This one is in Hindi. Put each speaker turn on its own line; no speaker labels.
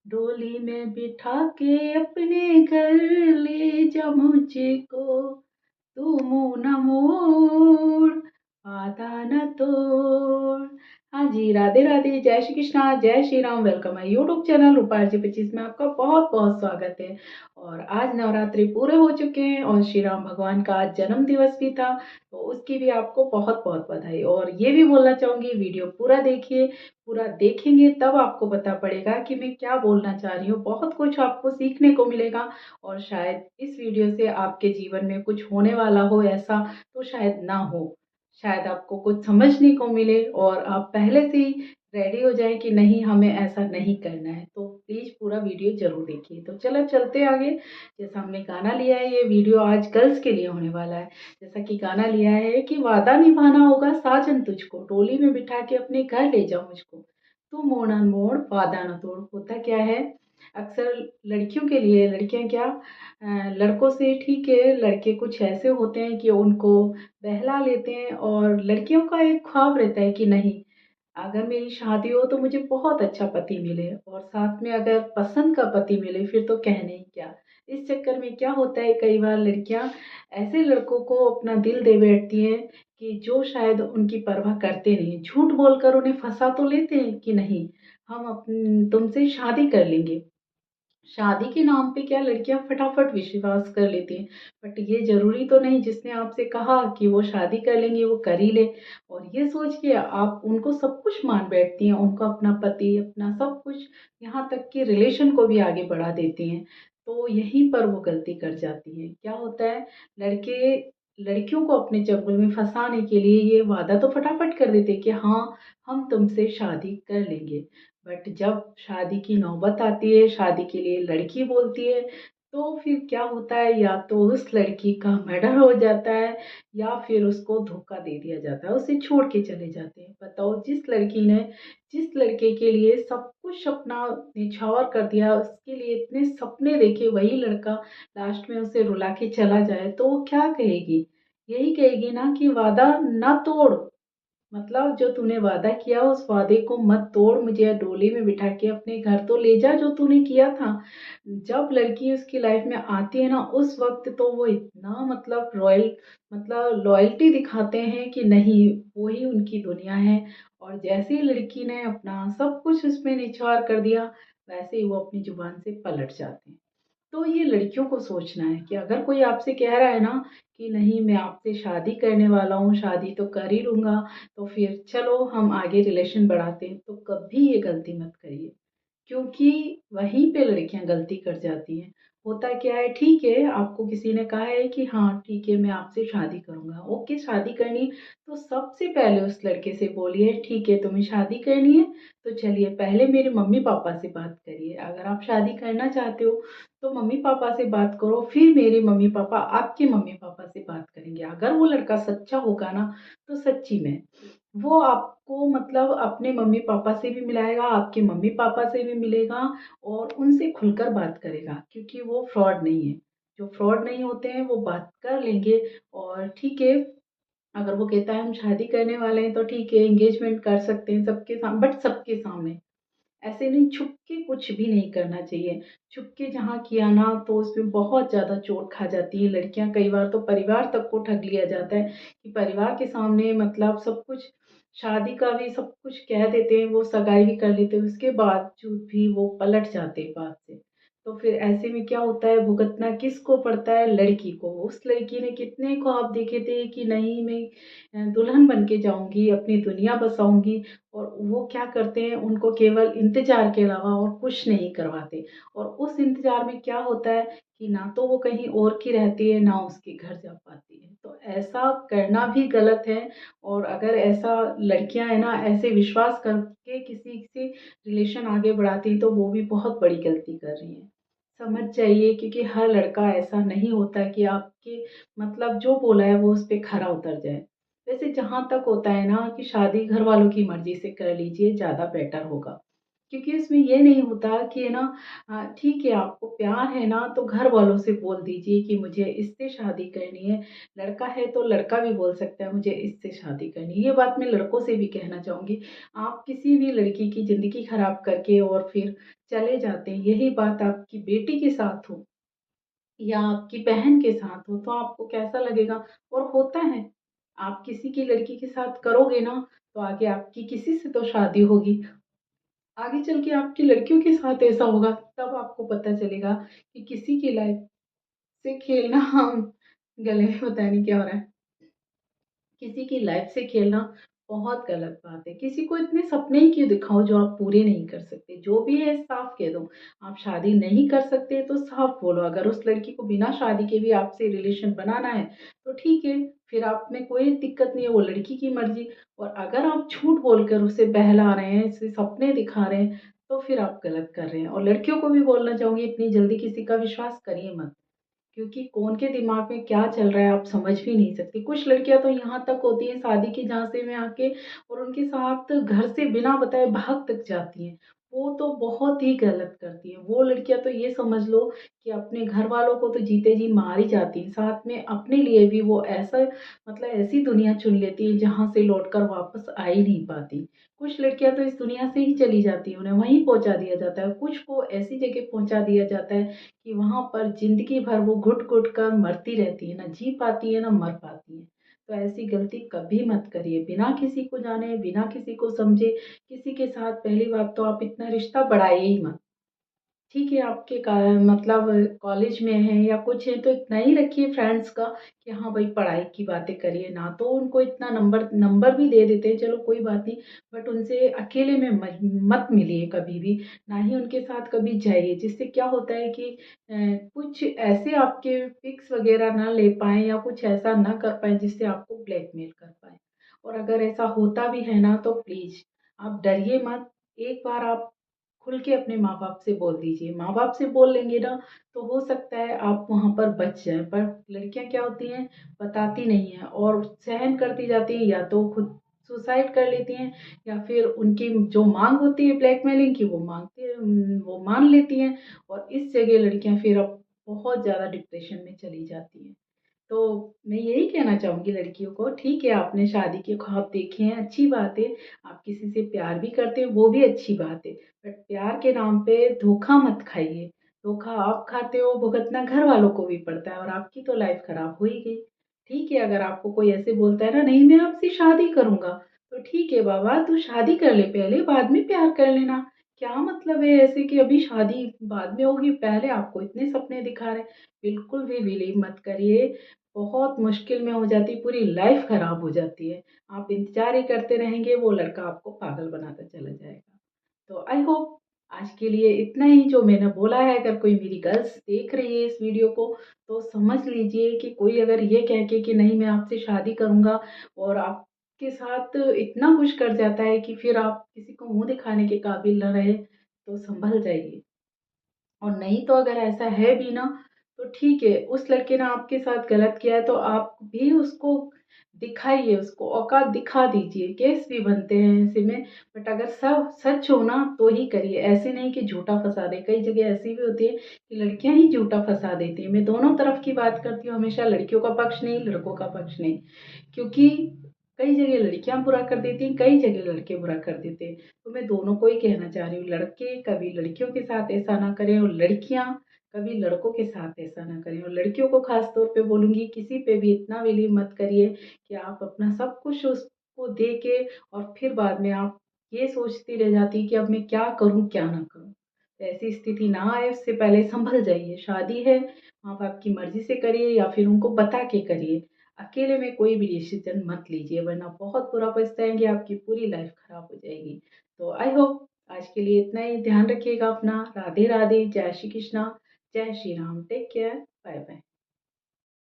डोली में बिठा के अपने घर ले जा मुझको, तू मुँह न मोड़, वादा न तोड़। हाँ जी, राधे राधे, जय श्री कृष्णा, जय Shri Ram. Welcome my YouTube channel Rupa ji 25 में आपका बहुत बहुत स्वागत है। और आज नवरात्रि पूरे हो चुके हैं और श्री राम भगवान का आज जन्म दिवस भी था, तो उसकी भी आपको बहुत बहुत बधाई। और ये भी बोलना चाहूँगी, वीडियो पूरा देखिए, पूरा देखेंगे तब आपको पता पड़ेगा कि मैं क्या बोलना चाह रही हूँ। बहुत कुछ आपको सीखने को मिलेगा और शायद इस वीडियो से आपके जीवन में कुछ होने वाला हो ऐसा, तो शायद ना हो। शायद आपको कुछ समझने को मिले और आप पहले से ही रेडी हो जाएं कि नहीं, हमें ऐसा नहीं करना है। तो प्लीज़ पूरा वीडियो ज़रूर देखिए। तो चलो चलते आगे। जैसा हमने गाना लिया है, ये वीडियो आज गर्ल्स के लिए होने वाला है। जैसा कि गाना लिया है कि वादा निभाना होगा साजन तुझको, डोली में बिठा के अपने घर ले जाओ मुझको, तू मोड़ न मोड़, वादा न तोड़। होता क्या है, अक्सर लड़कियों के लिए, लड़कियां क्या, लड़कों से ठीक है, लड़के कुछ ऐसे होते हैं कि उनको बहला लेते हैं और लड़कियों का एक ख्वाब रहता है कि नहीं, अगर मेरी शादी हो तो मुझे बहुत अच्छा पति मिले और साथ में अगर पसंद का पति मिले फिर तो कहने ही क्या। इस चक्कर में क्या होता है, कई बार लड़कियां ऐसे लड़कों को अपना दिल दे बैठती हैं कि जो शायद उनकी परवाह करते नहीं, झूठ बोलकर उन्हें फंसा तो लेते हैं कि नहीं, हम तुमसे शादी कर लेंगे। शादी के नाम पे क्या लड़कियां फटाफट विश्वास कर लेती हैं, बट ये जरूरी तो नहीं जिसने आपसे कहा कि वो शादी कर लेंगे वो कर ही ले। और ये सोच के आप उनको सब कुछ मान बैठती हैं, उनको अपना पति, अपना सब कुछ, यहाँ तक कि रिलेशन को भी आगे बढ़ा देती हैं। तो यहीं पर वो गलती कर जाती है। क्या होता है, लड़के लड़कियों को अपने चंगुल में फंसाने के लिए ये वादा तो फटाफट कर देते कि हाँ, हम तुमसे शादी कर लेंगे। बट जब शादी की नौबत आती है, शादी के लिए लड़की बोलती है, तो फिर क्या होता है, या तो उस लड़की का मर्डर हो जाता है या फिर उसको धोखा दे दिया जाता है, उसे छोड़ के चले जाते हैं। बताओ, जिस लड़की ने जिस लड़के के लिए सब कुछ अपना निछावर कर दिया, उसके लिए इतने सपने देखे, वही लड़का लास्ट में उसे रुला के चला जाए, तो वो क्या कहेगी? यही कहेगी ना कि वादा ना तोड़, मतलब जो तूने वादा किया उस वादे को मत तोड़, मुझे डोली में बिठा के अपने घर तो ले जा जो तूने किया था। जब लड़की उसकी लाइफ में आती है ना, उस वक्त तो वो इतना मतलब रॉयल, मतलब लॉयल्टी दिखाते हैं कि नहीं, वो ही उनकी दुनिया है। और जैसे ही लड़की ने अपना सब कुछ उसमें निछावर कर दिया, वैसे ही वो अपनी जुबान से पलट जाते हैं। तो ये लड़कियों को सोचना है कि अगर कोई आपसे कह रहा है ना कि नहीं, मैं आपसे शादी करने वाला हूँ, शादी तो कर ही लूँगा, तो फिर चलो हम आगे रिलेशन बढ़ाते हैं, तो कभी ये गलती मत करिए। क्योंकि वहीं पे लड़कियां गलती कर जाती हैं। होता क्या है, ठीक है, आपको किसी ने कहा है कि हाँ ठीक है, मैं आपसे शादी करूंगा, ओके, शादी करनी, तो सबसे पहले उस लड़के से बोलिए ठीक है, तुम्हें शादी करनी है तो चलिए पहले मेरे मम्मी पापा से बात करिए। अगर आप शादी करना चाहते हो तो मम्मी पापा से बात करो, फिर मेरे मम्मी पापा आपके मम्मी पापा से बात करेंगे। अगर वो लड़का सच्चा होगा ना, तो सच्ची में वो आपको मतलब अपने मम्मी पापा से भी मिलाएगा, आपके मम्मी पापा से भी मिलेगा और उनसे खुलकर बात करेगा, क्योंकि वो फ्रॉड नहीं है। जो फ्रॉड नहीं होते हैं वो बात कर लेंगे। और ठीक है, अगर वो कहता है हम शादी करने वाले हैं तो ठीक है, एंगेजमेंट कर सकते हैं सबके सामने, बट सबके सामने ऐसे नहीं, छुप के कुछ भी नहीं करना चाहिए। छुप के जहाँ किया ना तो उसमें बहुत ज़्यादा चोट खा जाती है लड़कियां। कई बार तो परिवार तक को ठग लिया जाता है कि परिवार के सामने मतलब सब कुछ, शादी का भी सब कुछ कह देते हैं, वो सगाई भी कर लेते हैं, उसके बावजूद भी वो पलट जाते हैं बात से। तो फिर ऐसे में क्या होता है, भुगतना किसको पड़ता है? लड़की को। उस लड़की ने कितने ख्वाब देखे थे कि नहीं, मैं दुल्हन बन के जाऊंगी, अपनी दुनिया बसाऊंगी, और वो क्या करते हैं, उनको केवल इंतजार के अलावा और कुछ नहीं करवाते। और उस इंतजार में क्या होता है कि ना तो वो कहीं और की रहती है, ना उसके घर जा पाती है। तो ऐसा करना भी गलत है। और अगर ऐसा लड़कियां है ना, ऐसे विश्वास करके किसी से रिलेशन आगे बढ़ाती हैं, तो वो भी बहुत बड़ी गलती कर रही हैं। समझ जाइए, क्योंकि हर लड़का ऐसा नहीं होता कि आपके मतलब जो बोला है वो उस पे खरा उतर जाए। वैसे जहाँ तक होता है ना कि शादी घर वालों की मर्ज़ी से कर लीजिए, ज़्यादा बेटर होगा। क्योंकि इसमें ये नहीं होता कि है ना, ठीक है आपको प्यार है ना तो घर वालों से बोल दीजिए कि मुझे इससे शादी करनी है। लड़का है तो लड़का भी बोल सकता है मुझे इससे शादी करनी है। ये बात मैं लड़कों से भी कहना चाहूँगी। आप किसी भी लड़की की ज़िंदगी खराब करके और फिर चले जाते हैं, यही बात आपकी बेटी के साथ हो या आपकी बहन के साथ हो तो आपको कैसा लगेगा? और होता है, आप किसी की लड़की के साथ करोगे ना तो आगे आपकी किसी से तो शादी होगी। आगे चल के आपकी लड़कियों के साथ ऐसा होगा, तब आपको पता चलेगा कि किसी की लाइफ से खेलना गले में पता नहीं क्या हो रहा है। किसी की लाइफ से खेलना बहुत गलत बात है। किसी को इतने सपने ही क्यों दिखाओ जो आप पूरे नहीं कर सकते। जो भी है साफ कह दो। आप शादी नहीं कर सकते तो साफ बोलो। अगर उस लड़की को बिना शादी के भी आपसे रिलेशन बनाना है तो ठीक है, फिर आप में कोई दिक्कत नहीं है, वो लड़की की मर्जी। और अगर आप झूठ बोलकर उसे बहला रहे हैं, उसे सपने दिखा रहे हैं, तो फिर आप गलत कर रहे हैं। और लड़कियों को भी बोलना चाहूँगी, इतनी जल्दी किसी का विश्वास करिए मत। क्योंकि कौन के दिमाग में क्या चल रहा है आप समझ भी नहीं सकते। कुछ लड़कियां तो यहाँ तक होती हैं शादी के झांसे में आके और उनके साथ घर से बिना बताए भाग तक जाती हैं। वो तो बहुत ही गलत करती हैं। वो लड़कियां तो ये समझ लो कि अपने घर वालों को तो जीते जी मार ही जाती हैं, साथ में अपने लिए भी वो ऐसा मतलब ऐसी दुनिया चुन लेती है जहाँ से लौटकर वापस आ ही नहीं पाती। कुछ लड़कियां तो इस दुनिया से ही चली जाती हैं, उन्हें वहीं पहुंचा दिया जाता है। कुछ को ऐसी जगह पहुंचा दिया जाता है कि वहाँ पर ज़िंदगी भर वो घुट-घुट कर मरती रहती है, ना जी पाती है, ना मर पाती है। तो ऐसी गलती कभी मत करिए, बिना किसी को जाने, बिना किसी को समझे, किसी के साथ पहली बात तो आप इतना रिश्ता बढ़ाइए ही मत। ठीक है, आपके मतलब कॉलेज में हैं या कुछ है तो इतना ही रखिए फ्रेंड्स का कि हाँ भाई पढ़ाई की बातें करिए, ना तो उनको इतना नंबर नंबर भी दे देते हैं चलो कोई बात नहीं, बट उनसे अकेले में मत मिलिए कभी भी, ना ही उनके साथ कभी जाइए। जिससे क्या होता है कि कुछ ऐसे आपके पिक्स वगैरह ना ले पाएँ या कुछ ऐसा ना कर पाएँ जिससे आपको ब्लैकमेल कर पाएँ। और अगर ऐसा होता भी है ना तो प्लीज़ आप डरिए मत। एक बार आप खुल के अपने माँ-बाप से बोल दीजिए। माँ-बाप से बोल लेंगे ना तो हो सकता है आप वहाँ पर बच जाएँ, पर लड़कियाँ क्या होती हैं बताती नहीं हैं और सहन करती जाती हैं, या तो खुद सुसाइड कर लेती हैं या फिर उनकी जो माँग होती है ब्लैकमेलिंग की वो मान लेती हैं और इस जगह लड़कियाँ फिर अब बहुत ज़्यादा डिप्रेशन में चली जाती हैं। तो मैं यही कहना चाहूँगी लड़कियों को, ठीक है आपने शादी के ख्वाब देखे हैं, अच्छी बात है। आप किसी से प्यार भी करते हैं, वो भी अच्छी बात है। बट प्यार के नाम पे धोखा मत खाइए। धोखा आप खाते हो, भुगतना घर वालों को भी पड़ता है और आपकी तो लाइफ खराब हो ही गई। ठीक है, अगर आपको कोई ऐसे बोलता है ना, नहीं मैं आपसे शादी करूँगा, तो ठीक है बाबा तू शादी कर ले पहले, बाद में प्यार कर लेना। क्या मतलब है ऐसे कि अभी शादी बाद में होगी, पहले आपको इतने सपने दिखा रहे हैं। बिल्कुल भी बिलीव मत करिए। बहुत मुश्किल में हो जाती है, पूरी लाइफ खराब हो जाती है। आप इंतज़ार ही करते रहेंगे, वो लड़का आपको पागल बनाता चला जाएगा। तो आई होप आज के लिए इतना ही जो मैंने बोला है। अगर कोई मेरी गर्ल्स देख रही है इस वीडियो को तो समझ लीजिए कि कोई अगर ये कह के कि नहीं मैं आपसे शादी करूँगा और आपके साथ इतना कुछ कर जाता है कि फिर आप किसी को मुँह दिखाने के काबिल न रहे, तो सँभल जाइए। और नहीं तो अगर ऐसा है भी ना, तो ठीक है, उस लड़के ने आपके साथ गलत किया है तो आप भी उसको दिखाइए, उसको औकात दिखा दीजिए। केस भी बनते हैं ऐसे में, बट अगर सब सच हो ना तो ही करिए, ऐसे नहीं कि झूठा फँसा दें। कई जगह ऐसी भी होती है कि लड़कियाँ ही झूठा फँसा देती हैं। मैं दोनों तरफ की बात करती हूँ, हमेशा लड़कियों का पक्ष नहीं, लड़कों का पक्ष नहीं। क्योंकि कई जगह लड़कियाँ बुरा कर देती हैं, कई जगह लड़के बुरा कर देते हैं। तो मैं दोनों को ही कहना चाह रही हूँ, लड़के कभी लड़कियों के साथ ऐसा ना करें और लड़कियाँ कभी लड़कों के साथ ऐसा ना करें। और लड़कियों को खास तौर पे बोलूँगी, किसी पे भी इतना बिलीव मत करिए कि आप अपना सब कुछ उसको दे के और फिर बाद में आप ये सोचती रह जाती कि अब मैं क्या करूँ, क्या ना करूँ। तो ऐसी स्थिति ना आए उससे पहले सँभल जाइए। शादी है, माँ-बाप की मर्ज़ी से करिए या फिर उनको बता के करिए। अकेले में कोई भी डिसीज़न मत लीजिए वरना बहुत बुरा पछताएँगे, आपकी पूरी लाइफ़ ख़राब हो जाएगी। तो आई होप आज के लिए इतना ही। ध्यान रखिएगा अपना। राधे राधे, जय श्री कृष्णा, जय Shri Ram. Take care, bye bye.